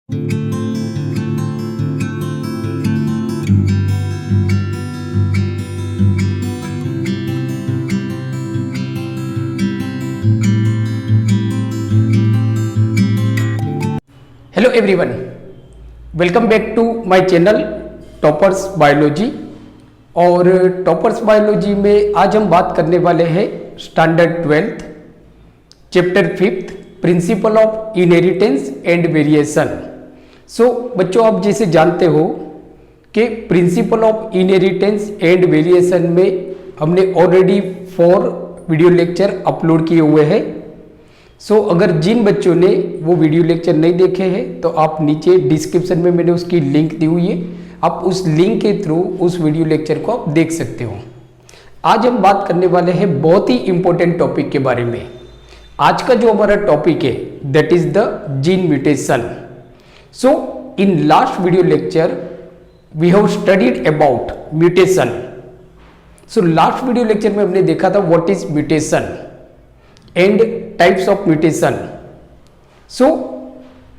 Hello everyone, welcome back to my channel toppers biology. और toppers biology में आज हम बात करने वाले हैं standard 12th chapter 5th principle of inheritance and variation. So बच्चों, आप जैसे जानते हो कि principle of inheritance and variation में हमने ऑलरेडी 4 वीडियो लेक्चर अपलोड किए हुए हैं। सो अगर जिन बच्चों ने वो वीडियो लेक्चर नहीं देखे हैं तो आप नीचे डिस्क्रिप्शन में मैंने उसकी लिंक दी हुई है, आप उस लिंक के थ्रू उस वीडियो लेक्चर को आप देख सकते हो। आज हम बात करने वाले हैं बहुत ही इंपॉर्टेंट टॉपिक के बारे में। आज का जो हमारा टॉपिक है that is the gene mutation. So in last video lecture we have studied about mutation. So last video lecture में हमने देखा था what is mutation and types of mutation. So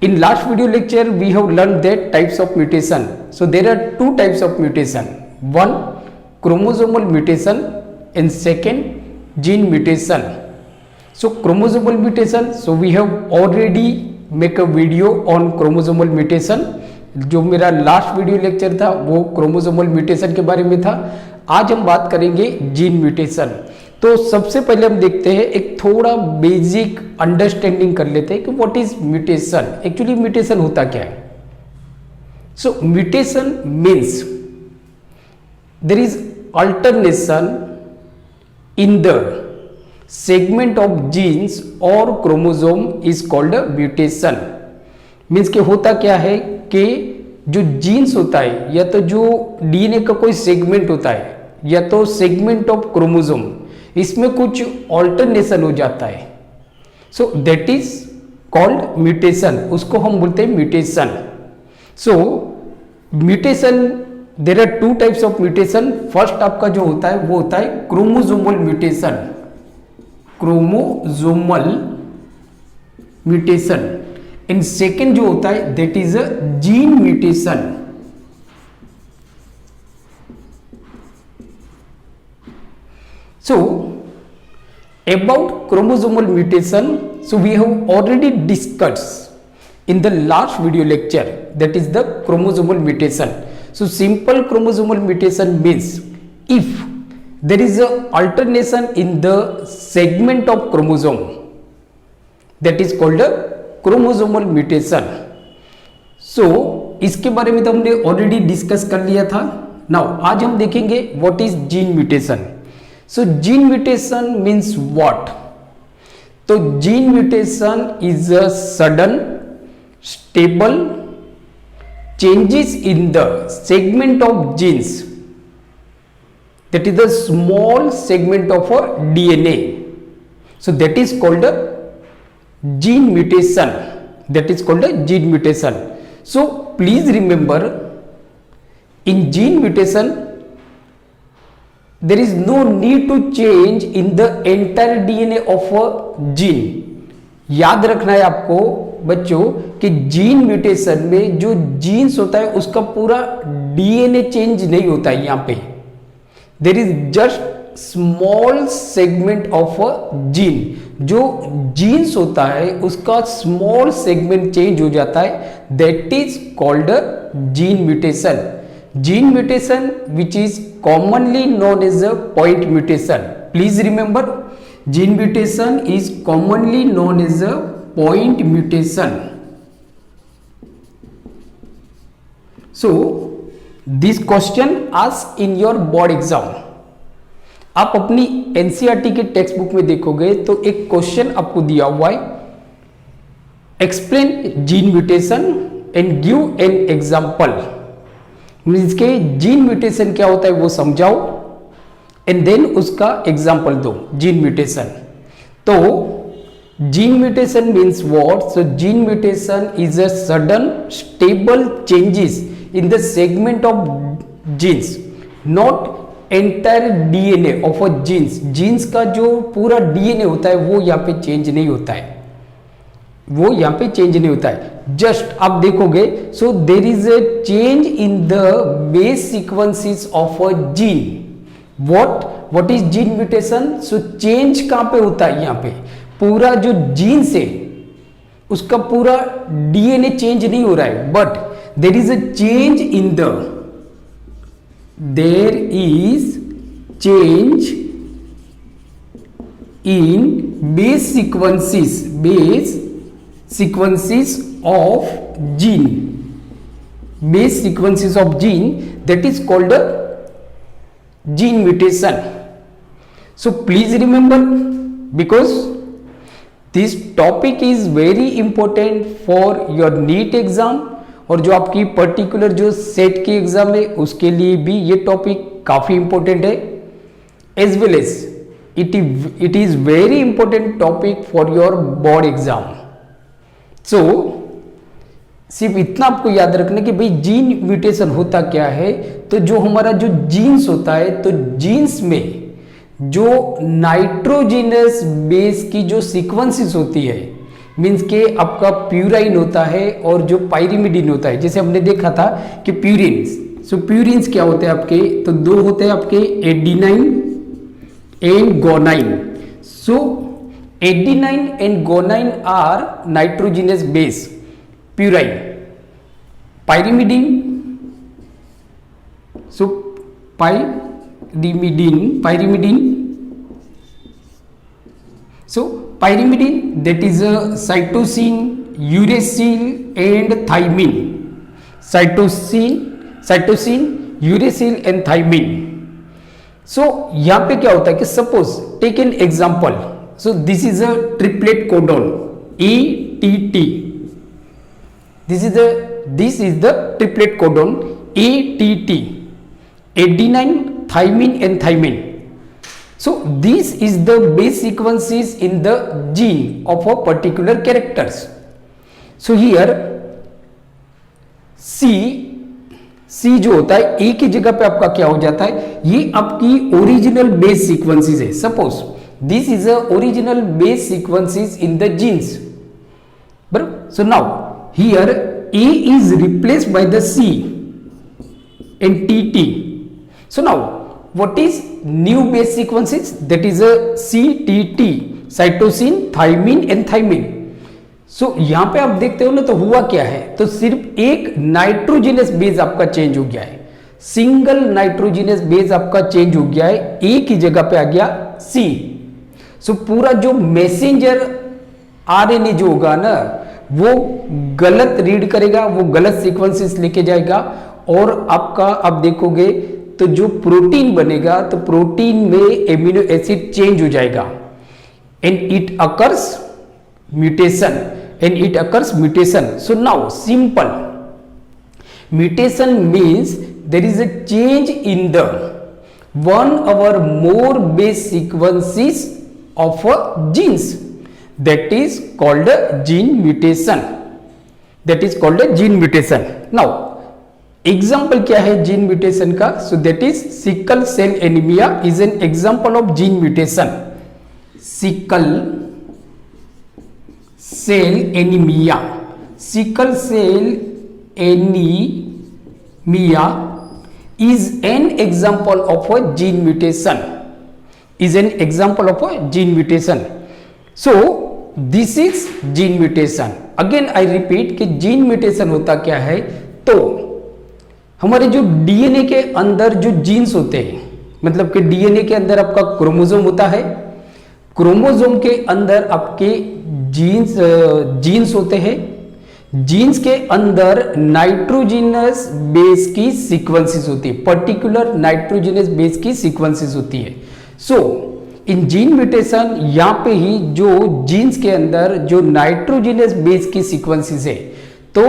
in last video lecture we have learned that types of mutation. So there are 2 types of mutation, one chromosomal mutation and second gene mutation. So chromosomal mutation, so we have already make a video on chromosomal mutation. जो मेरा last video lecture था वो chromosomal mutation के बारे में था। आज हम बात करेंगे जीन म्यूटेशन। तो सबसे पहले हम देखते हैं, एक थोड़ा बेसिक अंडरस्टैंडिंग कर लेते हैं कि what is mutation. Actually mutation होता क्या है। So mutation means there is alternation in the segment of genes और chromosome is called mutation. Means कि होता क्या है कि जो जीन्स होता है या तो जो डीएनए का कोई सेगमेंट होता है या तो सेगमेंट ऑफ क्रोमोसोम, इसमें कुछ ऑल्टरनेशन हो जाता है। So that is called mutation, उसको हम बोलते हैं mutation. So mutation, there are 2 types of mutation. First आपका जो होता है वो होता है chromosomal mutation, chromosomal mutation. And second जो होता है that is a gene mutation. So about chromosomal mutation, so we have already discussed in the last video lecture, that is the chromosomal mutation. So simple chromosomal mutation means if there is a alternation in the segment of chromosome, that is called a chromosomal mutation. So इसके बारे में तो हमने already discuss कर लिया था। Now आज हम देखेंगे what is gene mutation. So gene mutation means what? तो gene mutation is a sudden stable changes in the segment of genes, that is the small segment of a DNA. So that is called a gene mutation, that is called a gene mutation. So please remember, in gene mutation there is no need to change in the entire DNA of a gene. याद रखना है आपको बच्चों कि gene mutation में जो genes होता है उसका पूरा डीएनए चेंज नहीं होता है। यहाँ पे there is just small segment of a gene, जो जीन्स होता है उसका स्मॉल सेगमेंट चेंज हो जाता है, that is called gene mutation. Gene mutation which is commonly known as a point mutation. Please remember, gene mutation is commonly known as a point mutation. So this question asked in your board exam. आप अपनी NCERT के text book में देखोगे तो एक question आपको दिया हुआ है, explain gene mutation and give an example. Means के जीन म्यूटेशन क्या होता है वो समझाओ एंड देन उसका एग्जाम्पल दो। जीन म्यूटेशन, तो gene mutation means what? So gene mutation is a sudden stable changes in the segment of genes, not entire DNA of a genes. Genes का जो पूरा डीएनए होता है वो यहाँ पे चेंज नहीं होता है। वो यहाँ पे चेंज नहीं होता है। जस्ट आप देखोगे, so there is a change in the base sequences of a gene. What is gene mutation? So change कहां पे होता है? यहाँ पे पूरा जो जीन से उसका पूरा डीएनए चेंज नहीं हो रहा है, but there is a change in the, there is change in base sequences of gene, base sequences of gene, that is called a gene mutation. So please remember, because this topic is very important for your NEET exam, और जो आपकी particular जो set की exam है उसके लिए भी ये टॉपिक काफी इंपॉर्टेंट है, as well as it is very important topic for your board exam. So सिर्फ इतना आपको याद रखना कि भाई जीन म्यूटेशन होता क्या है। तो जो हमारा जो जीन्स होता है, तो जीन्स में जो नाइट्रोजिनस बेस की जो सीक्वेंसेस होती है, मीन्स के आपका प्यूराइन होता है और जो पायरिमिडिन होता है, जैसे हमने देखा था कि प्यूरिन्स। सो प्यूरिन्स क्या होते हैं आपके? तो दो होते हैं आपके, adenine and guanine. So adenine and guanine are nitrogenous base, purine, pyrimidine. So pyrimidine. So pyrimidine, that is a cytosine, uracil and thymine. Cytosine, uracil and thymine. So यहां पे क्या होता है कि suppose take an example, so this is a triplet codon ATT, this is the triplet codon ATT, adenine, thymine and thymine. So this is the base sequences in the gene of a particular characters. So here C जो होता है A की जगह पे आपका क्या हो जाता है, ये आपकी ओरिजिनल बेस सीक्वेंसेस है. Suppose this is a original base sequences in the genes, बराबर. So now here A is replaced by the C and TT. So now what is new base sequences? That is a CTT, cytosine, thymine and thymine. So यहां पे आप देखते हो ना, तो हुआ क्या है, तो सिर्फ एक नाइट्रोजिनस बेस आपका चेंज हो गया है, सिंगल नाइट्रोजिनस बेस आपका चेंज हो गया है, ए की जगह पे आ गया सी. सो पूरा जो मैसेंजर आरएनए जो होगा ना, वो गलत रीड करेगा, वो गलत सीक्वेंसेस लेके जाएगा, और आपका आप देखोगे तो जो प्रोटीन बनेगा, तो प्रोटीन में एमिनो एसिड चेंज हो जाएगा, and it occurs mutation. So now simple mutation means there is a change in the one or more base sequences of a genes, that is called a gene mutation. Now example क्या है gene mutation का? So that is sickle cell anemia is an example of gene mutation. Sickle cell anemia is an example of a gene mutation. So this is gene mutation. Again I repeat कि gene mutation होता क्या है, तो हमारे जो DNA के अंदर जो जीन्स होते हैं, मतलब कि डीएनए के अंदर आपका क्रोमोसोम होता है, क्रोमोसोम के अंदर आपके जीन्स होते हैं, जीन्स के अंदर नाइट्रोजिनस बेस की सीक्वेंसेस होती है, पर्टिकुलर नाइट्रोजिनस बेस की सीक्वेंसेस होती है. सो इन जीन म्यूटेशन यहां पे ही जो जीन्स के अंदर जो नाइट्रोजिनस बेस की सीक्वेंसेस है, तो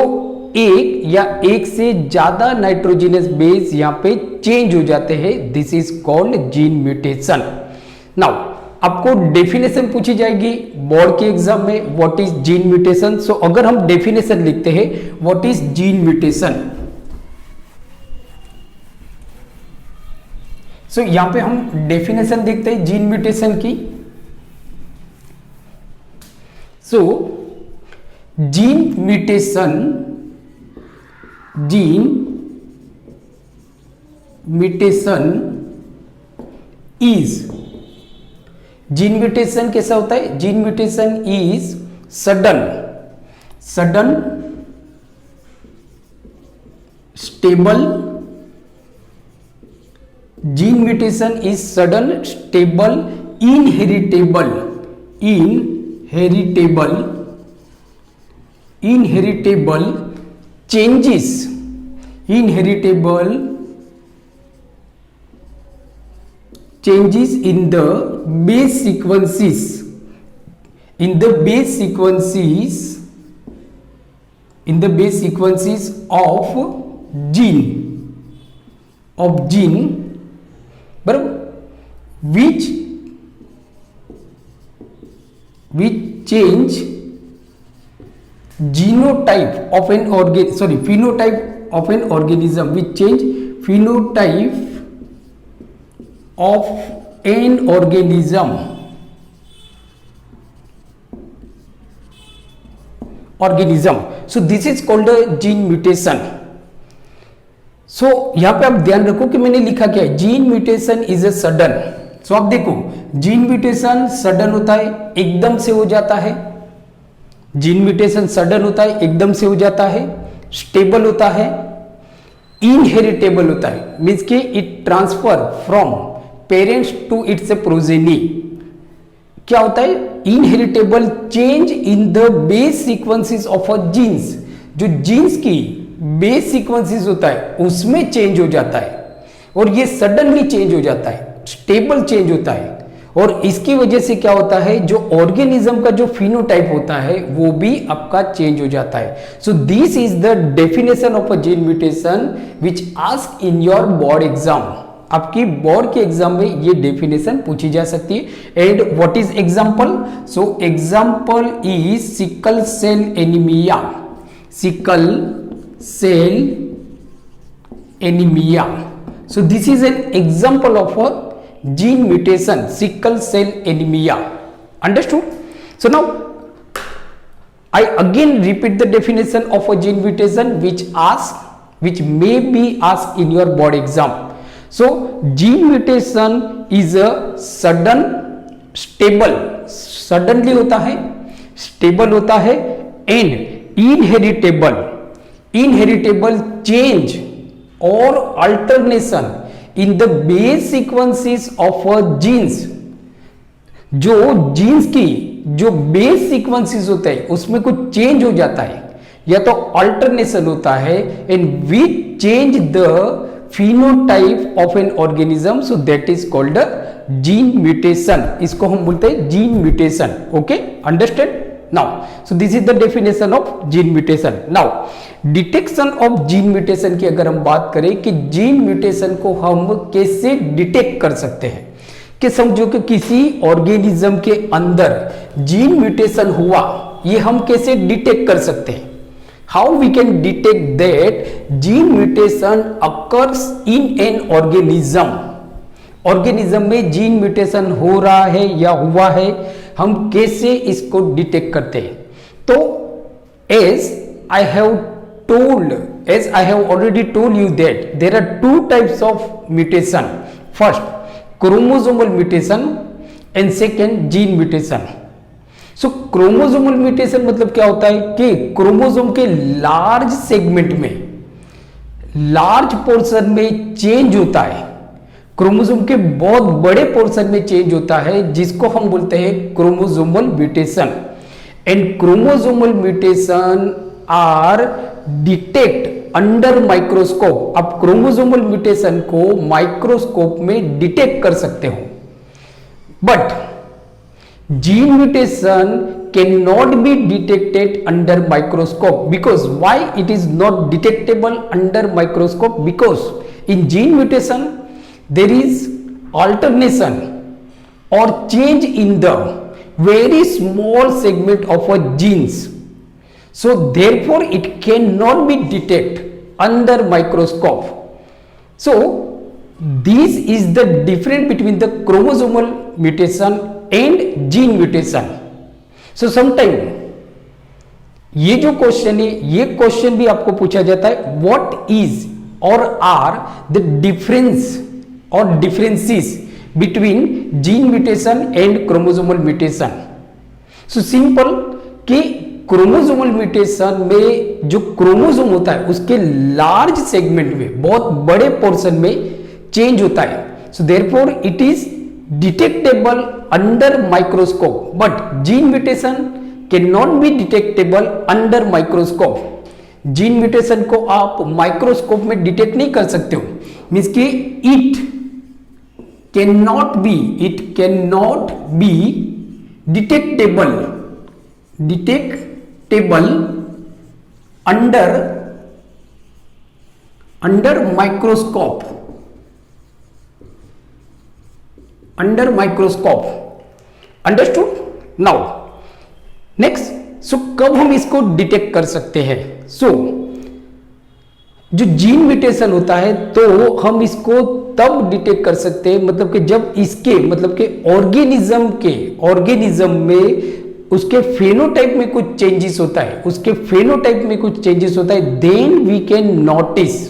एक या एक से ज्यादा नाइट्रोजिनस बेस यहां पे चेंज हो जाते हैं. This is called gene mutation. Now आपको डेफिनेशन पूछी जाएगी बोर्ड के एग्जाम में, व्हाट इज जीन म्यूटेशन. सो अगर हम डेफिनेशन लिखते हैं व्हाट इज जीन म्यूटेशन, सो यहां पे हम डेफिनेशन देखते हैं जीन म्यूटेशन की. सो जीन म्यूटेशन जीन म्यूटेशन कैसा होता है? Gene mutation is sudden stable, gene mutation is sudden stable inheritable changes in the base sequences of gene बराबर, which change phenotype of an organism, which change phenotype of an organism. So this is called a gene mutation. So यहां पे आप ध्यान रखो कि मैंने लिखा क्या है, gene mutation is a sudden. So आप देखो, जीन म्यूटेशन सडन होता है, एकदम से हो जाता है। जीन म्यूटेशन सडन होता है, एकदम से हो जाता है, स्टेबल होता है, इनहेरिटेबल होता है, मीन्स कि it transfer from parents to its progeny. क्या होता है? Inheritable change in the base sequences of a genes, जो जीन्स की बेस सीक्वेंसेस होता है उसमें चेंज हो जाता है, और ये सडनली चेंज हो जाता है, स्टेबल चेंज होता है, और इसकी वजह से क्या होता है, जो ऑर्गेनिज्म का जो फिनोटाइप होता है वो भी आपका चेंज हो जाता है। So this is the definition of a gene mutation which ask in your board exam. आपकी बोर्ड के एग्जाम में ये डेफिनेशन पूछी जा सकती है। And what is example? So example is sickle cell anaemia, so this is an example of a gene mutation, sickle cell anemia. Understood? So now I again repeat the definition of a gene mutation which may be asked in your board exam. So gene mutation is a sudden stable, suddenly होता है, stable होता है, and inheritable change or alternation in the base sequences of genes। जो genes की जो base sequences होते हैं उसमें कुछ चेंज हो जाता है, या तो अल्टरनेशन होता है, and which change the phenotype of an organism, so that is called a gene mutation. इसको हम बोलते हैं gene mutation. Okay, understand? Now, so this is the definition of gene mutation. Now, detection of gene mutation की अगर हम बात करें कि जीन म्यूटेशन को हम कैसे डिटेक्ट कर सकते हैं, कि समझो कि किसी ऑर्गेनिज्म के अंदर जीन म्यूटेशन हुआ, ये हम कैसे डिटेक्ट कर सकते हैं? How we can detect that gene mutation occurs in an organism. Organism में जीन म्यूटेशन हो रहा है या हुआ है, हम कैसे इसको डिटेक्ट करते हैं? तो as I have already told you that there are two types of mutation. First, chromosomal mutation and second, gene mutation. So chromosomal mutation मतलब क्या होता है कि क्रोमोसोम के लार्ज सेगमेंट में, लार्ज पोर्शन में चेंज होता है, क्रोमोसोम के बहुत बड़े पोर्शन में चेंज होता है, जिसको हम बोलते हैं chromosomal mutation. And chromosomal mutation are detect under microscope. आप क्रोमोसोमल म्यूटेशन को माइक्रोस्कोप में डिटेक्ट कर सकते हो, but gene mutation can not be detected under microscope. Because why it is not detectable under microscope? Because in gene mutation there is alternation or change in the very small segment of a genes, so therefore it cannot be detected under microscope. So this is the difference between the chromosomal mutation and gene mutation. So sometimes ये जो question है, ये question भी आपको पूछा जाता है, what is और आर द डिफरेंस और differences between gene mutation and chromosomal mutation. So simple कि क्रोमोसोमल म्यूटेशन में जो क्रोमोसोम होता है उसके लार्ज सेगमेंट में, बहुत बड़े पोर्शन में चेंज होता है। So therefore it is detectable under microscope, but gene mutation can not be detectable under microscope. Gene mutation को आप माइक्रोस्कोप में डिटेक्ट नहीं कर सकते हो, मीन्स कि it can not be detectable under microscope, understood. Now next, so कब हम इसको डिटेक्ट कर सकते हैं? सो जो जीन म्यूटेशन होता है तो हम इसको तब डिटेक्ट कर सकते हैं, मतलब कि जब इसके मतलब कि ऑर्गेनिज्म में उसके फेनोटाइप में कुछ चेंजेस होता है, देन वी कैन नोटिस,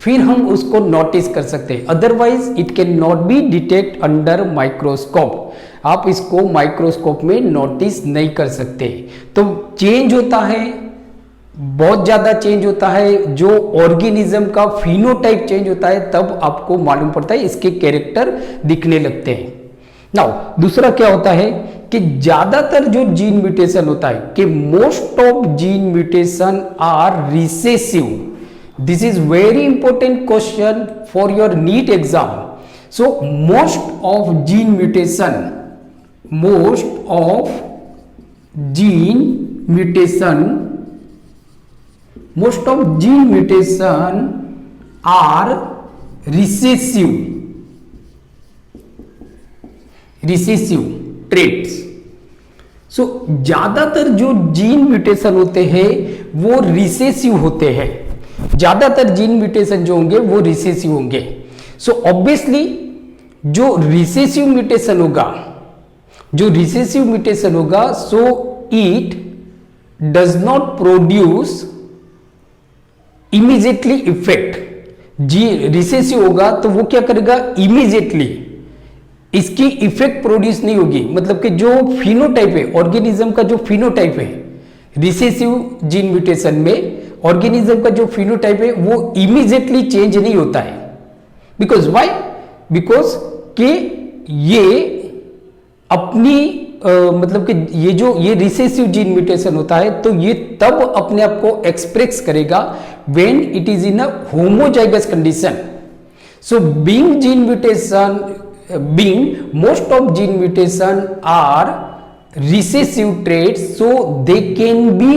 फिर हम उसको नोटिस कर सकते हैं। Otherwise it can not B detect under microscope, आप इसको माइक्रोस्कोप में नोटिस नहीं कर सकते। तो चेंज होता है, बहुत ज्यादा चेंज होता है, जो ऑर्गेनिज्म का फिनोटाइप चेंज होता है, तब आपको मालूम पड़ता है, इसके कैरेक्टर दिखने लगते हैं। नाउ दूसरा क्या होता है कि ज्यादातर जो जीन म्यूटेशन होता है कि most of gene mutation are recessive. This is very important question for your NEET exam. So most of gene mutation are recessive traits. So ज्यादातर जो जीन म्यूटेशन होते हैं वो रिसेसिव होते हैं, ज्यादातर जीन म्यूटेशन जो होंगे वो रिसेसिव होंगे। सो ऑब्वियसली जो रिसेसिव म्यूटेशन होगा so it does not produce immediately effect. जी रिसेसिव होगा तो वो क्या करेगा, इमीडिएटली इसकी इफेक्ट प्रोड्यूस नहीं होगी, मतलब कि जो फिनोटाइप है, ऑर्गेनिज्म का जो फिनोटाइप है, रिसेसिव जीन म्यूटेशन में ऑर्गेनिज्म का जो फिनोटाइप है वो इमीडिएटली चेंज नहीं होता है। Because why? बिकॉज कि ये अपनी मतलब कि ये रिसेसिव जीन म्यूटेशन होता है तो ये तब अपने आप को एक्सप्रेस करेगा when it is in a homozygous condition. So being most of gene mutation are recessive traits, so they can be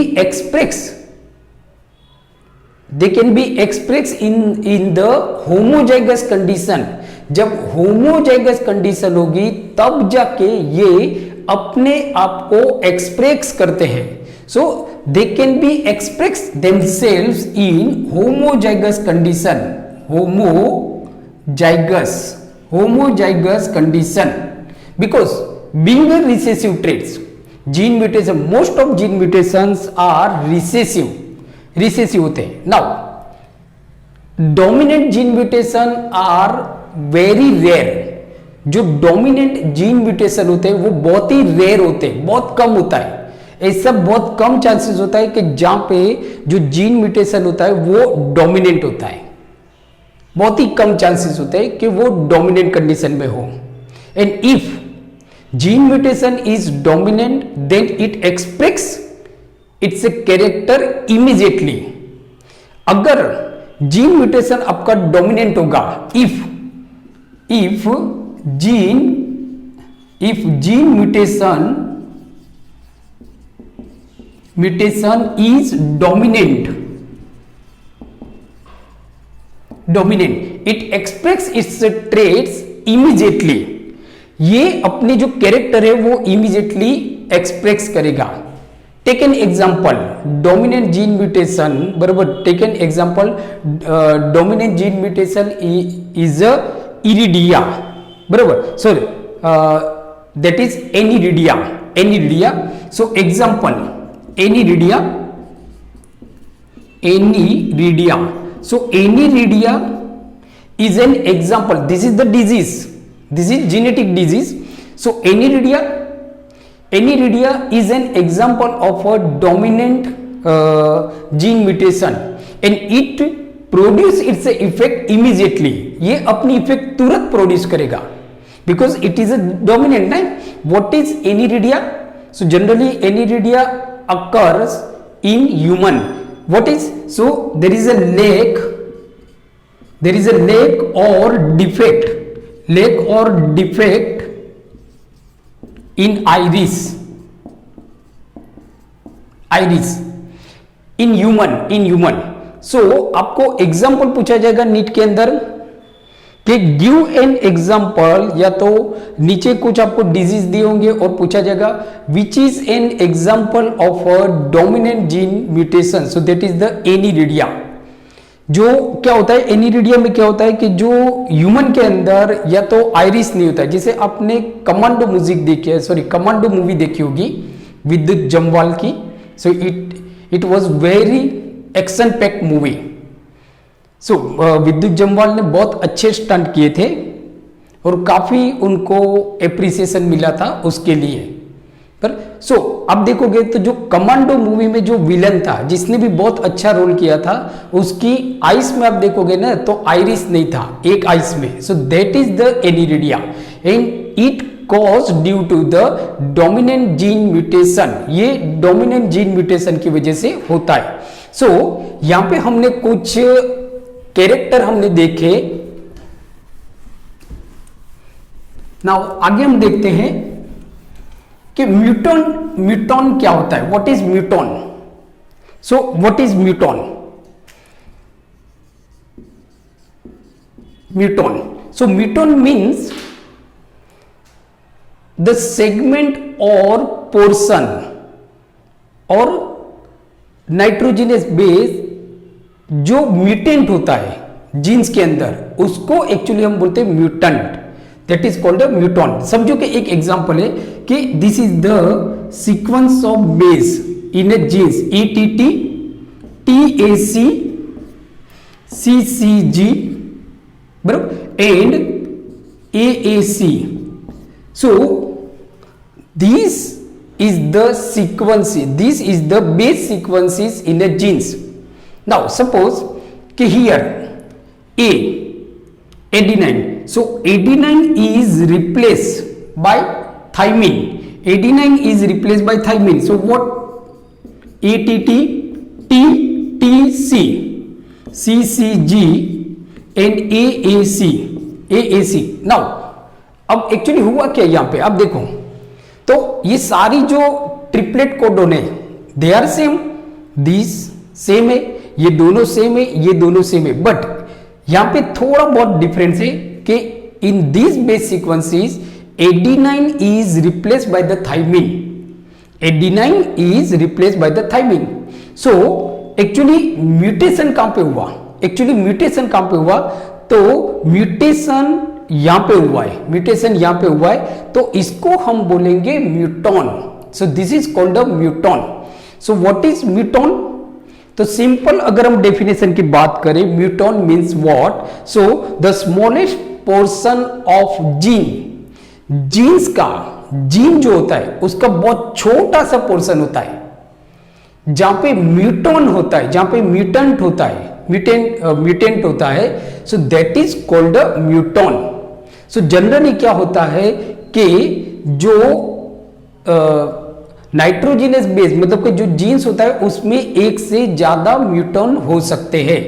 expressed in the homozygous condition। जब होमोजाइगस कंडीशन होगी तब जाके ये अपने आप को एक्सप्रेस करते हैं। So they can be express themselves in homozygous condition, homozygous condition, because being a recessive traits, gene mutation, most of gene mutations are recessive होते हैं। now dominant gene mutation are very rare। जो dominant gene mutation होते हैं वो बहुत ही rare होते हैं, बहुत कम होता है। ऐसा बहुत कम चांसेस होता है कि जहां पे जो जीन म्यूटेशन होता है वो डोमिनेंट होता है, बहुत ही कम चांसेस होते हैं कि वो डोमिनेंट कंडीशन में हो। And if gene mutation is dominant then it express its a character immediately. अगर जीन म्यूटेशन आपका डोमिनेंट होगा, if gene mutation is dominant, it express its traits immediately. ये अपने जो कैरेक्टर है वो इमीडिएटली एक्सप्रेस करेगा। Take an example, dominant gene mutation, बराबर, take an example, dominant gene mutation is iridia, बराबर, sorry that is aniridia. So example aniridia aniridia. So aniridia is an example. This is the disease. This is genetic disease. So aniridia is an example of a dominant gene mutation and it produce its effect immediately. ये अपनी effect तुरंत produce करेगा because it is a dominant, right? What is aniridia? So generally aniridia occurs in human. What is? So there is a lack or defect in iris in human. So आपको example पूछा जाएगा NEET के अंदर कि give an example, या तो नीचे कुछ आपको डिजीज दिए होंगे और पूछा जाएगा which is an example of a dominant gene mutation. So that is the aniridia. जो क्या होता है एनिरिडिया में, क्या होता है कि जो ह्यूमन के अंदर या तो आइरिस नहीं होता है. जैसे आपने कमांडो कमांडो मूवी देखी होगी विद्युत जम्वाल की. So it was very action packed movie. So Vidyut Jammwal ने बहुत अच्छे स्टंट किए थे और काफी उनको एप्रिसिएशन मिला था उसके लिए. पर सो अब देखोगे तो जो कमांडो मूवी में जो विलन था जिसने भी बहुत अच्छा रोल किया था, उसकी आइस में आप देखोगे ना तो आइरिस नहीं था एक आइस में. So that is the aniridia and it cause due to the dominant gene mutation. ये डोमिनेंट जीन म्यूटेशन की वजह से होता है. सो यहां पे हमने कुछ कैरेक्टर हमने देखे. नाउ आगे हम देखते हैं कि म्यूटॉन क्या होता है. What is muton? So what is muton? So muton means the segment और पोर्शन और नाइट्रोजनस बेस जो म्यूटेंट होता है जीन्स के अंदर, उसको एक्चुअली हम बोलते हैं mutant. That is called a muton. समझो कि एक एग्जांपल है कि this is the sequence of base in a genes ETT TAC CCG बराबर and AAC. So this is the sequences, this is the base sequences in a genes. Now suppose कि here adenine, so adenine is replaced by thymine. Adenine is replaced by thymine. So what? ATT TTC CCG and AAC. Now अब actually हुआ क्या यहां पे, अब देखो तो ये सारी जो ट्रिपलेट कोडोन है they are same. This same है, ये दोनों सेम है, ये दोनों सेम है. बट यहां पे थोड़ा बहुत डिफरेंस है कि in this base sequences adenine is replaced by the thymine. Adenine is replaced by the thymine. So actually mutation कहां पे हुआ? तो म्यूटेशन यहां पे हुआ है, तो इसको हम बोलेंगे muton. So this is called a muton. So what is muton? तो सिंपल अगर हम डेफिनेशन की बात करें, muton means what? So the smallest portion of genes का, जीन जो होता है उसका बहुत छोटा सा पोर्शन होता है जहां पे म्यूटॉन होता है, जहां पे म्यूटेंट होता है. So that is called a muton. So generally क्या होता है कि जो नाइट्रोजनस बेस मतलब कि जो जीन्स होता है उसमें एक से ज्यादा म्यूटॉन हो सकते हैं.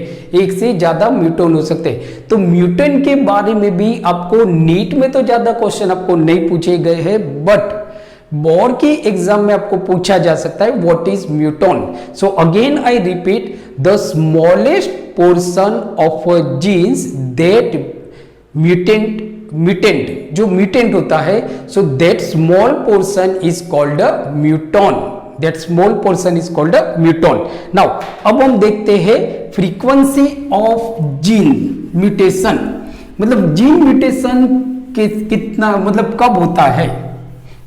तो म्यूटेंट के बारे में भी आपको नीट में तो ज्यादा क्वेश्चन आपको नहीं पूछे गए हैं, बट बोर्ड के एग्जाम में आपको पूछा जा सकता है what is muton. So again I repeat, the smallest portion of genes that mutant जो म्यूटेंट होता है, so that small portion is called a muton. Now अब हम देखते हैं फ्रीक्वेंसी ऑफ जीन म्यूटेशन. मतलब जीन म्यूटेशन कितना मतलब कब होता है,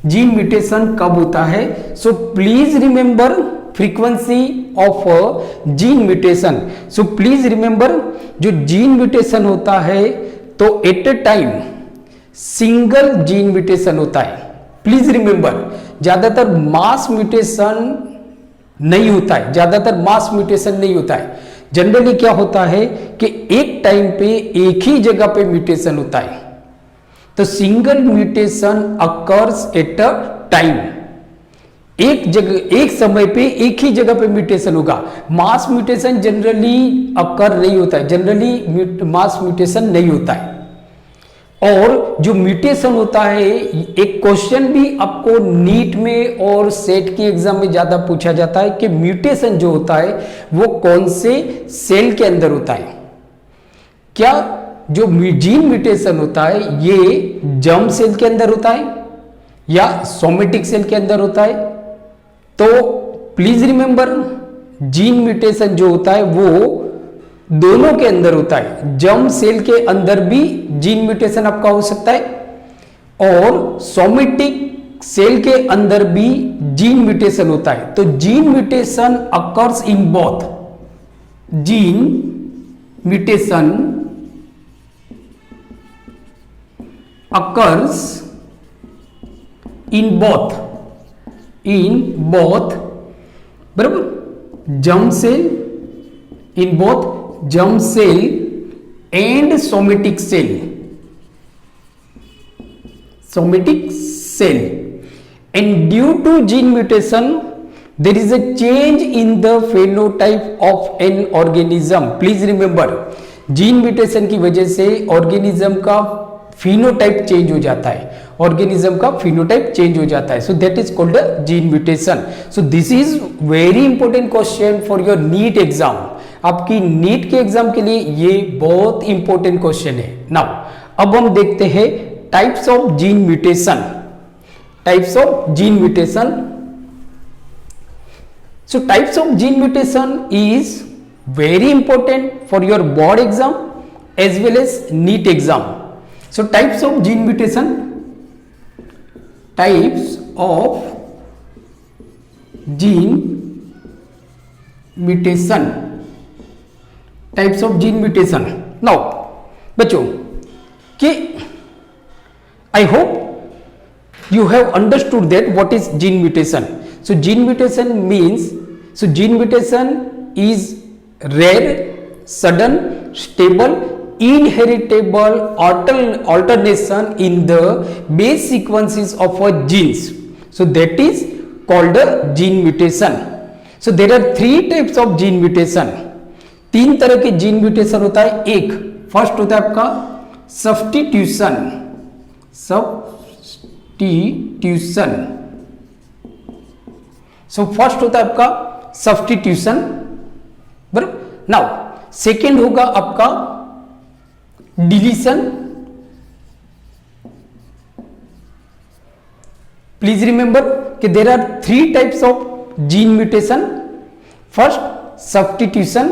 जीन म्यूटेशन कब होता है. So please remember frequency of gene mutation. So please remember, जो जीन म्यूटेशन होता है तो at a time single gene mutation होता है। प्लीज रिमेंबर, ज्यादातर मास म्यूटेशन नहीं होता है, ज्यादातर मास म्यूटेशन नहीं होता है। जनरली क्या होता है कि एक टाइम पे एक ही जगह पे म्यूटेशन होता है। तो single mutation occurs at a time, एक जगह एक समय पे एक ही जगह पे म्यूटेशन होगा। मास म्यूटेशन जनरली अकर नहीं होता है, जनरली मास म्यूटेशन नहीं होता है। और जो म्यूटेशन होता है, एक क्वेश्चन भी आपको नीट में और सेट की एग्जाम में ज्यादा पूछा जाता है कि म्यूटेशन जो होता है वो कौन से सेल के अंदर होता है। क्या जो जीन म्यूटेशन होता है ये जर्म सेल के अंदर होता है या सोमेटिक सेल के अंदर होता है? तो प्लीज रिमेंबर, जीन म्यूटेशन जो होता है वो दोनों के अंदर होता है। जर्म सेल के अंदर भी जीन म्यूटेशन आपका हो सकता है और सोमेटिक सेल के अंदर भी जीन म्यूटेशन होता है। तो gene mutation occurs in both, gene mutation occurs in both, बराबर, germ cell, in both germ cell and somatic cell, and due to gene mutation there is a change in the phenotype of an organism. Please remember, gene mutation की वजह से organism का phenotype change हो जाता है, organism का phenotype change हो जाता है। So that is called a gene mutation. So this is very important question for your NEET exam. आपकी नीट के एग्जाम के लिए ये बहुत इंपॉर्टेंट क्वेश्चन है। नाउ अब हम देखते हैं types of gene mutation. Types of gene mutation. So types of gene mutation is very important for your board exam as well as NEET exam. So types of gene mutation, types of gene mutation, types of gene mutation. Now बच्चों कि I hope you have understood that what is gene mutation. So gene mutation means, so gene mutation is rare, sudden, stable, inheritable alternation in the base sequences of a genes. So that is called a gene mutation. So there are three types of gene mutation. तीन तरह के gene mutation होता है। एक first होता है आपका substitution, so first होता है आपका सब्स्टिट्यूशन, बराबर। नाउ सेकेंड होगा आपका डिलीशन। प्लीज रिमेंबर कि there are three types of gene mutation. First substitution,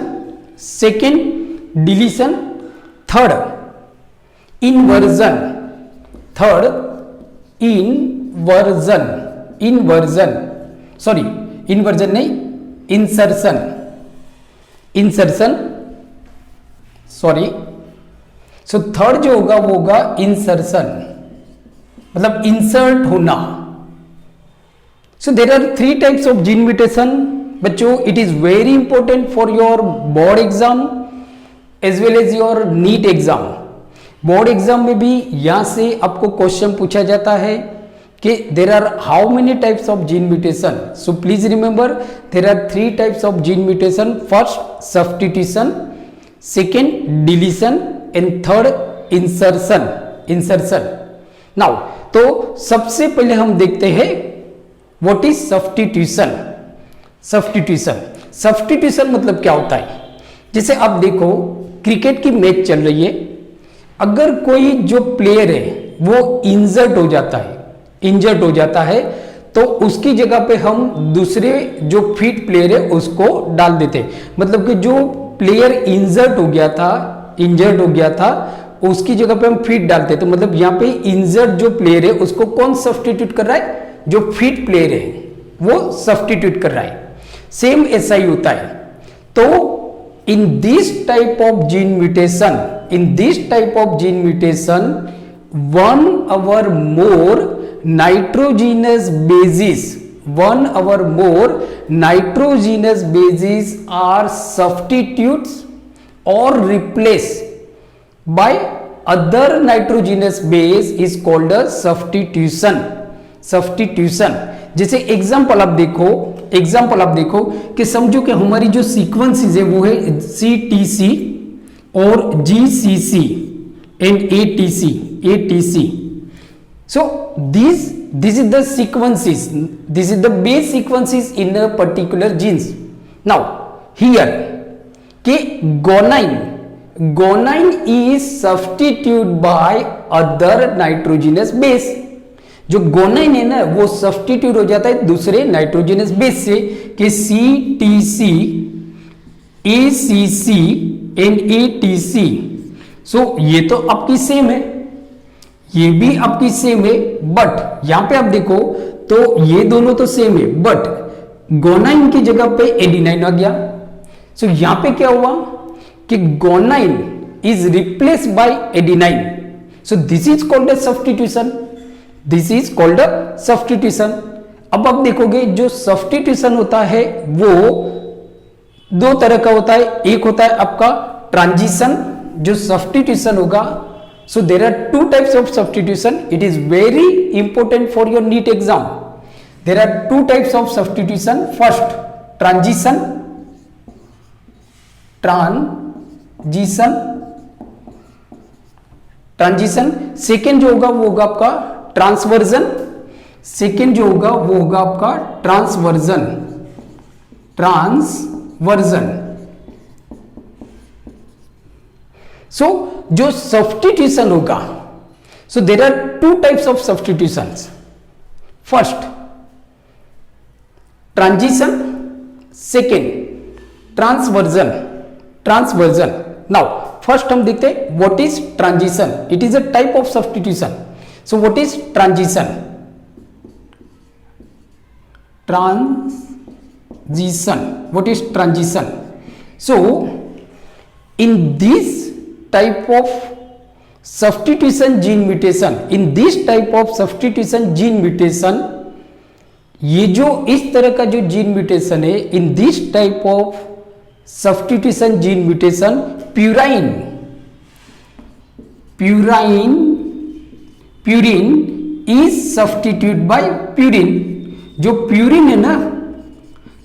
second deletion, third inversion, so third जो होगा वो होगा इंसर्शन, मतलब इंसर्ट होना। So there are three types of gene mutation बच्चों। It is very important for your board exam as well as your NEET exam. Board exam में भी यहां से आपको क्वेश्चन पूछा जाता है कि there are how many types of gene mutation. So please remember there are three types of gene mutation. First substitution, second deletion and third insertion. Now तो सबसे पहले हम देखते हैं व्हाट इज सब्स्टिट्यूशन। सब्स्टिट्यूशन मतलब क्या होता है? जैसे आप देखो क्रिकेट की मैच चल रही है, अगर कोई जो प्लेयर है वो इंजर्ड हो जाता है तो उसकी जगह पे हम दूसरे जो फिट प्लेयर है उसको डाल देते हैं। मतलब कि जो प्लेयर इंजर्ड हो गया था उसकी जगह पे हम फिट डालते हैं। तो मतलब यहाँ पे इंजर्ड जो प्लेयर है उसको कौन सब्स्टिट्यूट कर रहा है? जो फिट प्लेयर है वो सब्स्टिट्यूट कर रहा है। सेम ऐसा ही होता है। तो इन this type of gene mutation, one or more nitrogenous bases are substitutes or replaced by other nitrogenous base is called a substitution। जैसे एग्जाम्पल आप देखो कि समझो कि हमारी जो सीक्वेंसेस है वो है CTC और GCC and ATC। So this is the sequences, this is the base sequences in a particular genes। Now here के guanine is substituted by other nitrogenous base। जो गोनाइन है ना वो सब्स्टिट्यूट हो जाता है दूसरे नाइट्रोजनस बेस से कि CTC, ACC and ATC। सो ये तो आपकी सेम है, ये भी आपकी सेम है, बट यहां पे आप देखो तो ये दोनों तो सेम है, बट गोनाइन की जगह पे एडिनाइन आ गया। सो यहां पे क्या हुआ कि guanine is replaced by adenine. So this is called substitution. अब आप देखोगे जो सब्स्टिट्यूशन होता है वो दो तरह का होता है। एक होता है आपका ट्रांजिशन, जो सब्स्टिट्यूशन होगा। So there are two types of substitution, it is very important for your NEET exam. There are two types of substitution. First transition. Second जो होगा वो होगा आपका ट्रांसवर्जन। सो जो सब्स्टिट्यूशन होगा, so there are two types of substitutions. First transition, second transversion. Now first हम देखते हैं what is transition. It is a type of substitution. So what is transition? What is transition? So in this type of substitution gene mutation, ये जो इस तरह का जो gene mutation है, in this type of substitution gene mutation, purine is substitute by purine. जो purine है ना,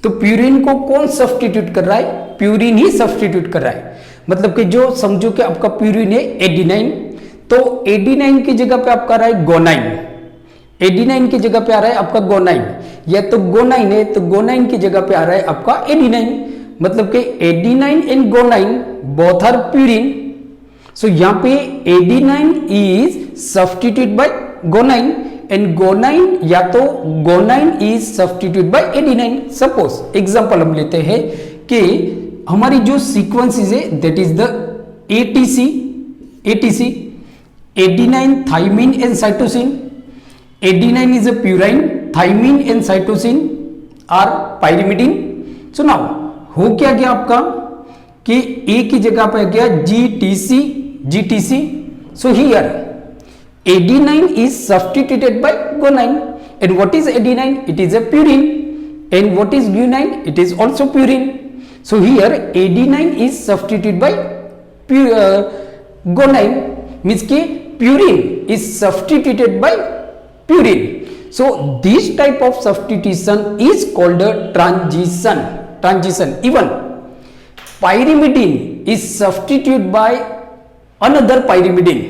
तो प्यूरिन को कौन सब्स्टिट्यूट कर रहा है? प्यूरिन ही सब्स्टिट्यूट कर रहा है। मतलब कि जो समझो कि आपका प्यूरिन है एडिनाइन, तो एडिनाइन की जगह पे आपका रहा है गोनाइन। एडिनाइन की जगह पे आ रहा है आपका गोनाइन, या तो गोनाइन है तो गोनाइन की जगह पे आ रहा है आपका एडिनाइन। मतलब कि adenine and guanine both are purine. So यहां पे adenine is substitute by guanine and guanine, या तो guanine is substitute by adenine. Suppose example हम लेते हैं कि हमारी जो सीक्वेंसेस है that is the ATC, adenine, thymine and cytosine. Adenine is a purine, thymine and cytosine are pyrimidine. So now हो क्या गया आपका कि A की जगह पे गया GTC। So here adenine is substituted by guanine, and what is adenine? It is a purine. And what is guanine? It is also purine. So here adenine is substituted by guanine, means कि purine is substituted by purine. So this type of substitution is called a transition. Even pyrimidine is substituted by another pyrimidine।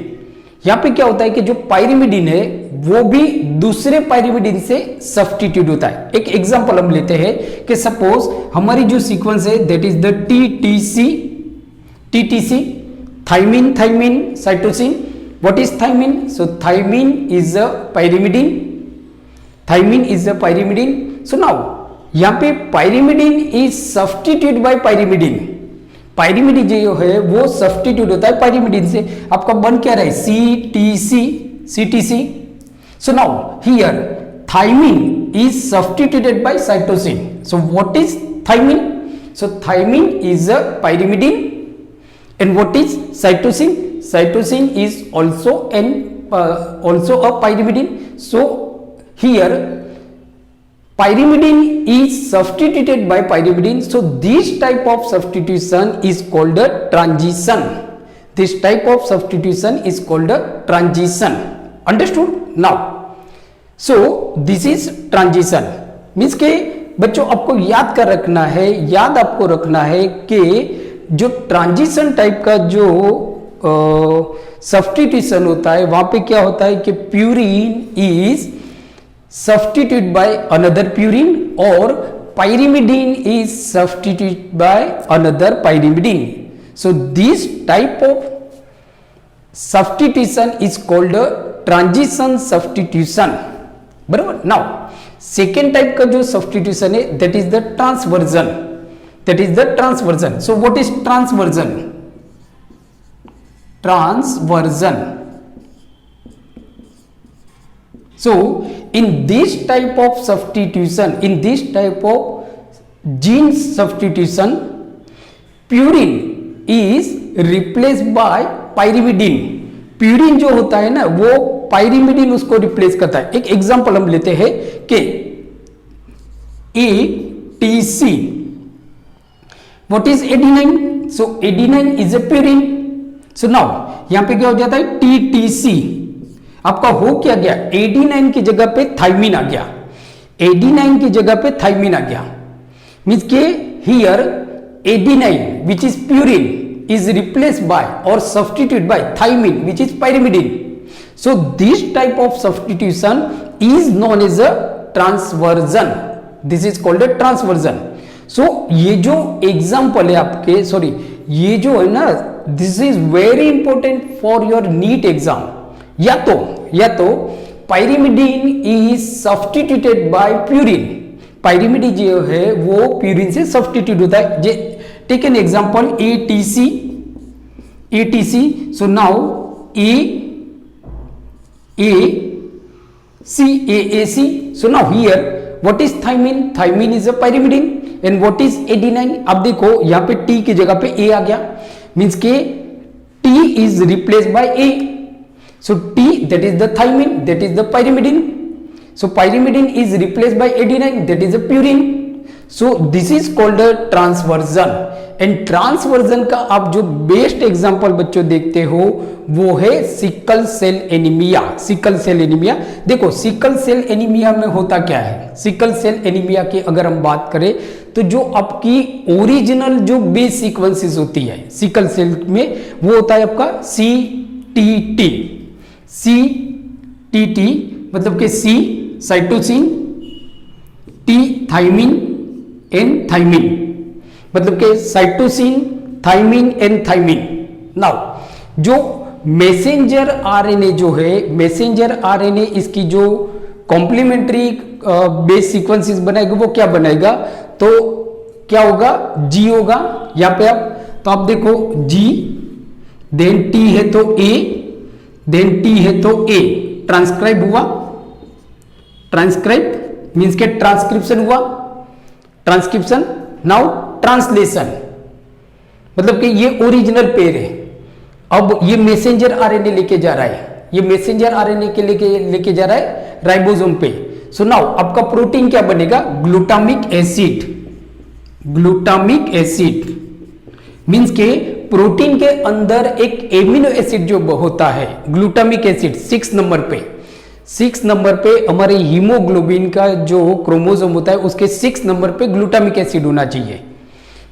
यहां पे क्या होता है कि जो पाइरिमिडिन है वो भी दूसरे पाइरिमिडिन से सब्स्टिट्यूट होता है। एक एग्जांपल हम लेते हैं कि सपोज हमारी जो सीक्वेंस है that is the TTC, thymine, cytosine. What is thymine? So thymine is a pyrimidine. So now यहां पे pyrimidine is substitute by pyrimidine जो है वो सब्स्टिट्यूट होता है पाइरिमिडिन से। आपका बन क्या रहा है? CTC। So now here thymine is substituted by cytosine. So what is thymine. So thymine is a pyrimidine. And what is cytosine? Cytosine is also a pyrimidine. So here pyrimidine is substituted by pyrimidine. So this type of substitution is called a transition. This type of substitution is called a transition. Understood? Now, so this is transition. Means के बच्चों आपको याद आपको रखना है कि जो transition type का जो सब्स्टिट्यूशन होता है वहां पे क्या होता है कि purine is substitute by another purine और pyrimidine is substitute by another pyrimidine. So this type of substitution is called transition substitution. बराबर. नाउ सेकेंड टाइप का जो सब्स्टिट्यूशन है that is the transversion. That is the transversion. So what is transversion? Transversion. So in this type of substitution, in this type of gene substitution, purine is replaced by pyrimidine. Purine जो होता है ना वो pyrimidine उसको replace करता है. एक example हम लेते हैं कि ATC. What is adenine? So adenine is a purine. So now यहां पे क्या हो जाता है TTC. आपका हो क्या गया? एडिनाइन की जगह पे थाइमिन आ गया. एडिनाइन की जगह पे थाइमिन आ गया. मीन्स के here adenine which is purine is replaced by or substituted by thymine which is pyrimidine. So this type of substitution is known as a transversion. This is called a transversion. So ये जो example है आपके ये जो है ना this is very important for your NEET exam. या तो pyrimidine is substituted by purine. pyrimidine जो है वो purine से substitute होता है. Take an example ATC. So now AAC. So now here what is thymine? Thymine is a pyrimidine. And what is adenine? अब देखो यहाँ पे T की जगह पे A आ गया. Means के T is replaced by A. So T that is the thymine, that is the pyrimidine. So pyrimidine is replaced by adenine, that is a purine. So this is called a transversion. And transversion का आप जो best example बच्चों देखते हो वो है sickle cell anaemia. Sickle cell anaemia देखो, sickle cell anaemia में होता क्या है? सिकल सेल एनीमिया की अगर हम बात करें तो जो आपकी ओरिजिनल जो बेस सीक्वेंसेस होती है सिकल सेल में वो होता है आपका CTT. CTT मतलब कि C cytosine, T thymine, N thymine मतलब के cytosine, thymine, N thymine. Now जो मैसेंजर आरएनए जो है, मैसेंजर आरएनए इसकी जो कॉम्प्लीमेंट्री बेस सीक्वेंसेस बनाएगा वो क्या बनाएगा? तो क्या होगा? जी होगा. यहां पे आप देखो जी, देन टी है तो ए, देन टी है तो ए. ट्रांसक्राइब हुआ. ट्रांसक्राइब मीन्स के ट्रांसक्रिप्शन हुआ. ट्रांसक्रिप्शन. नाउ ट्रांसलेशन मतलब कि ये ओरिजिनल पेयर है. अब ये मैसेंजर आरएनए लेके जा रहा है, ये मैसेंजर आरएनए के लेके जा रहा है राइबोसोम पे. सो नाउ आपका प्रोटीन क्या बनेगा? Glutamic acid. Glutamic acid means के प्रोटीन के अंदर एक एमिनो एसिड जो होता है ग्लूटामिक एसिड 6 नंबर पे. 6 नंबर पे हमारे हीमोग्लोबिन का जो क्रोमोसोम होता है उसके 6 नंबर पे ग्लूटामिक एसिड होना चाहिए.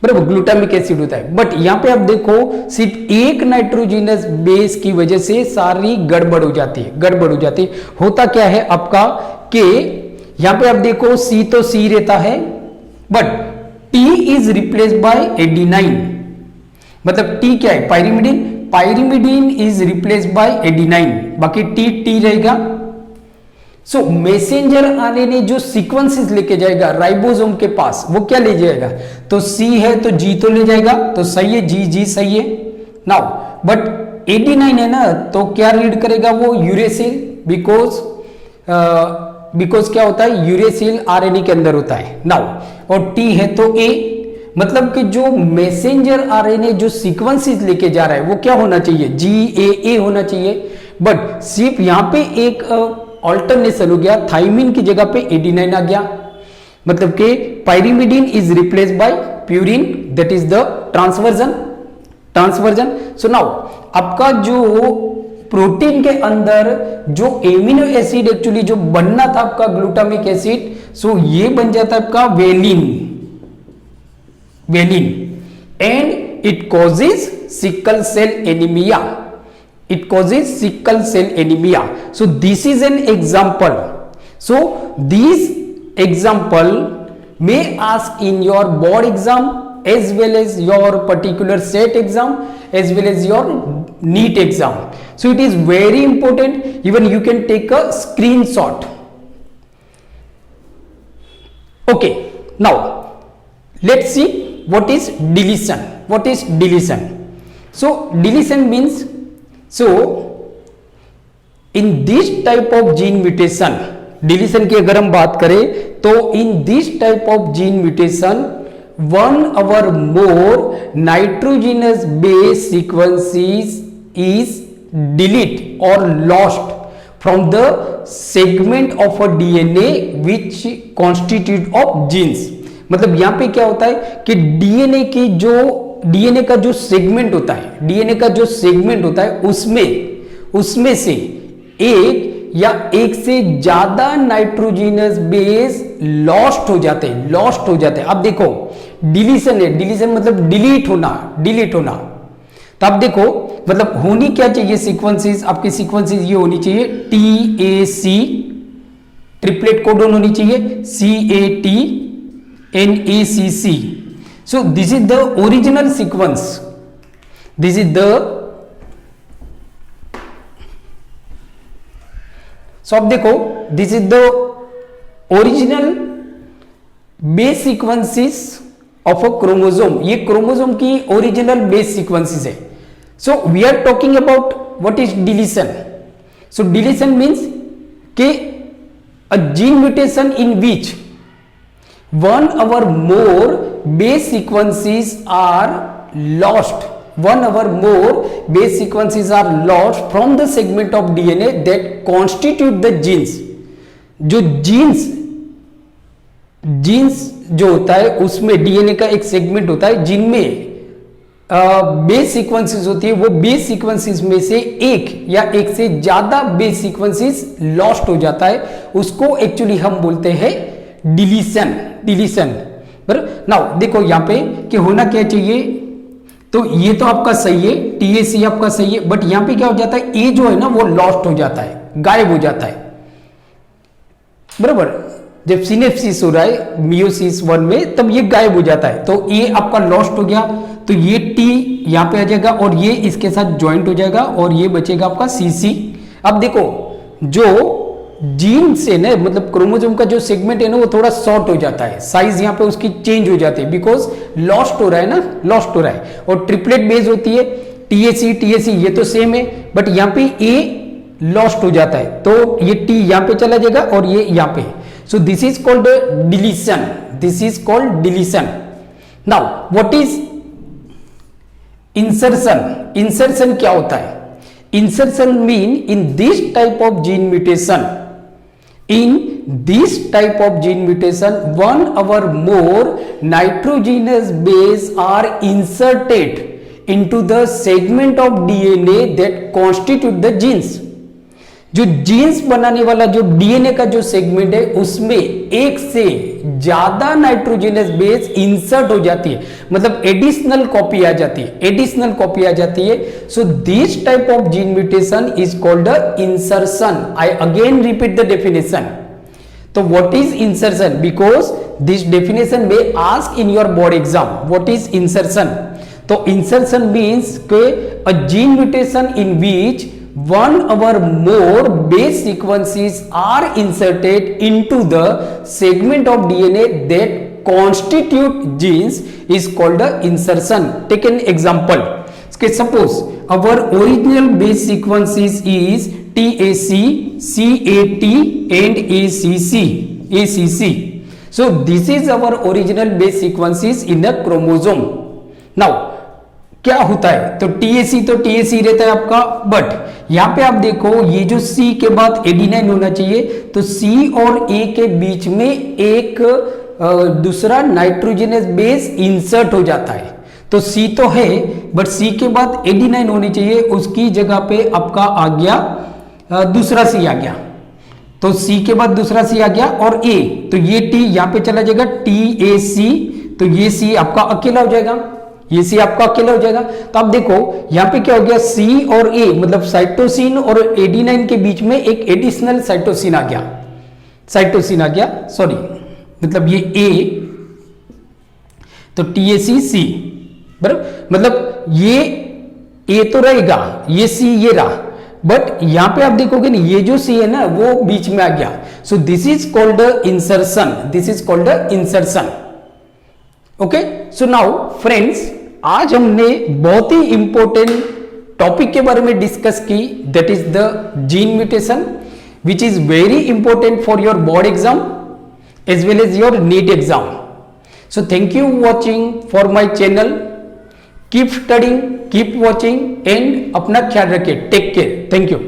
बराबर, ग्लूटामिक एसिड होता है. बट यहां पे आप देखो सिर्फ एक नाइट्रोजिनस बेस की वजह से सारी गड़बड़ हो जाती है. गड़बड़ हो जाती है. होता क्या है आपका कि यहां पे आप देखो सी तो सी रहता है but T is replaced by adenine. मतलब टी क्या है? Pyrimidine. Pyrimidine is replaced by adenine. बाकी टी रहेगा. सो मैसेंजर आरएनए जो सीक्वेंसेस लेके जाएगा राइबोसोम के पास वो क्या ले जाएगा? तो सी है तो जी तो ले जाएगा. तो सही है, जी सही है. नाउ बट एडिनाइन है ना तो क्या रीड करेगा वो? यूरेसिल. बिकॉज बिकॉज क्या होता है, यूरेसिल आरएनए के अंदर होता है नाउ, और टी है तो ए, मतलब कि जो मैसेंजर आरएनए जो सीक्वेंसेस लेके जा रहा है वो क्या होना चाहिए, GAA होना चाहिए। बट सिर्फ यहां पे एक ऑल्टरनेशन हो गया, थाइमिन की जगह पे एडिनाइन आ गया, मतलब कि pyrimidine is replace by purine, that is the transversion. So now आपका जो प्रोटीन के अंदर जो एमिनो एसिड एक्चुअली जो बनना था आपका ग्लूटामिक एसिड, सो ये बन जाता है आपका valine, and it causes sickle cell anaemia, it causes sickle cell anemia. So this is an example. So these example may ask in your board exam as well as your particular set exam as well as your NEET exam. So it is very important, even you can take a screenshot. Okay, now let's see what is deletion. What is deletion? So deletion means, so in this type of gene mutation, deletion की अगर हम बात करें तो in this type of gene mutation one or more nitrogenous base sequences is deleted or lost from the segment of a DNA which constitute of genes. मतलब यहां पे क्या होता है कि डीएनए की जो डीएनए का जो सेगमेंट होता है, डीएनए का जो सेगमेंट होता है उसमें से एक या एक से ज्यादा नाइट्रोजिनस बेस लॉस्ट हो जाते हैं। अब देखो डिलीशन है, डिलीशन मतलब डिलीट होना। तो आप देखो मतलब होनी क्या चाहिए सीक्वेंसेस, आपकी सीक्वेंसेस ये होनी चाहिए TAC, ट्रिपलेट कोडोन होनी चाहिए CAT NACC. So this is the original sequence. This is the, so आप देखो this is the original base sequences of a chromosome. ये क्रोमोसोम की ओरिजिनल बेस सीक्वेंसेस है. So we are talking about what is deletion. So deletion means कि a gene mutation in which one or more base sequences are lost, one or more base sequences are lost from the segment of DNA that constitute the genes. जो jeans जो होता है उसमें DNA का एक segment होता है जिनमें बेस सीक्वेंसेस होती है, वो बेस सीक्वेंसेस में से एक या एक से ज्यादा बेस सीक्वेंसेस लॉस्ट हो जाता है, उसको एक्चुअली हम बोलते हैं डिलीशन। बराबर। नाउ देखो यहां पे कि होना क्या चाहिए, तो ये तो आपका सही है, TAC आपका सही है, बट यहां पे क्या हो जाता है, ए जो है ना वो लॉस्ट हो जाता है, गायब हो जाता है। बराबर। जब सिनेप्सिस हो रहा है मियोसिस 1 में तब ये गायब हो जाता है, तो ये आपका लॉस्ट हो गया, तो ये T यहां पे आ जाएगा और ये इसके साथ ज्वाइंट हो जाएगा और ये बचेगा आपका CC। अब देखो जो जीन से ना मतलब क्रोमोसोम का जो सेगमेंट है ना वो थोड़ा शॉर्ट हो जाता है, साइज यहाँ पे उसकी चेंज हो जाती है, बिकॉज लॉस्ट हो रहा है ना, लॉस्ट हो रहा है। और ट्रिपलेट बेस होती है TAC ये तो सेम है, बट यहाँ पे A लॉस्ट हो जाता है, तो ये T यहाँ पे चला जाएगा और ये यहाँ पे। सो this is called deletion, this is called deletion. Now what is insertion? Insertion क्या होता है? Insertion mean in this type of gene mutation, in this type of gene mutation one or more nitrogenous base are inserted into the segment of DNA that constitute the genes. जो jeans बनाने वाला जो DNA का जो segment है उसमें एक से ज्यादा नाइट्रोजनस बेस इंसर्ट हो जाती है, मतलब एडिशनल कॉपी आ जाती है, so this type of gene mutation is called insertion. I again repeat the definition. तो what is insertion? Because this definition में ask in your board exam what is insertion. तो इंसर्शन मीन्स के a gene mutation in which one or more base sequences are inserted into the segment of DNA that constitute genes is called a insertion. Take an example. Okay, suppose our original base sequences is TAC, CAT and ACC. So this is our original base sequences in a chromosome. Now क्या होता है, तो TAC रहता है आपका, but यहां पे आप देखो ये जो C के बाद एडिनाइन होना चाहिए, तो C और A के बीच में एक दूसरा नाइट्रोजनस बेस इंसर्ट हो जाता है। तो C तो है बट C के बाद एडिनाइन होनी चाहिए, उसकी जगह पे आपका आ गया दूसरा C आ गया, तो C के बाद दूसरा C आ गया और A, तो ये T यहां पे चला जाएगा TAC, तो ये C आपका अकेला हो जाएगा, ये C आपका अकेला हो जाएगा। तो आप देखो यहां पे क्या हो गया, C और A मतलब साइटोसिन और एडिनाइन के बीच में एक एडिशनल साइटोसिन आ गया, सॉरी मतलब ये A, तो TAC बराबर, मतलब ये A तो रहेगा, ये C ये रहा, बट यहां पे आप देखोगे ना ये जो C है ना वो बीच में आ गया। सो this is called insertion, okay. So now friends, आज हमने बहुत ही इंपॉर्टेंट टॉपिक के बारे में डिस्कस की, that is the gene mutation, which is very important for your board exam as well as your NEET exam. So thank you watching for my channel. Keep studying, keep watching and अपना ख्याल रखिए. Take care. Thank you.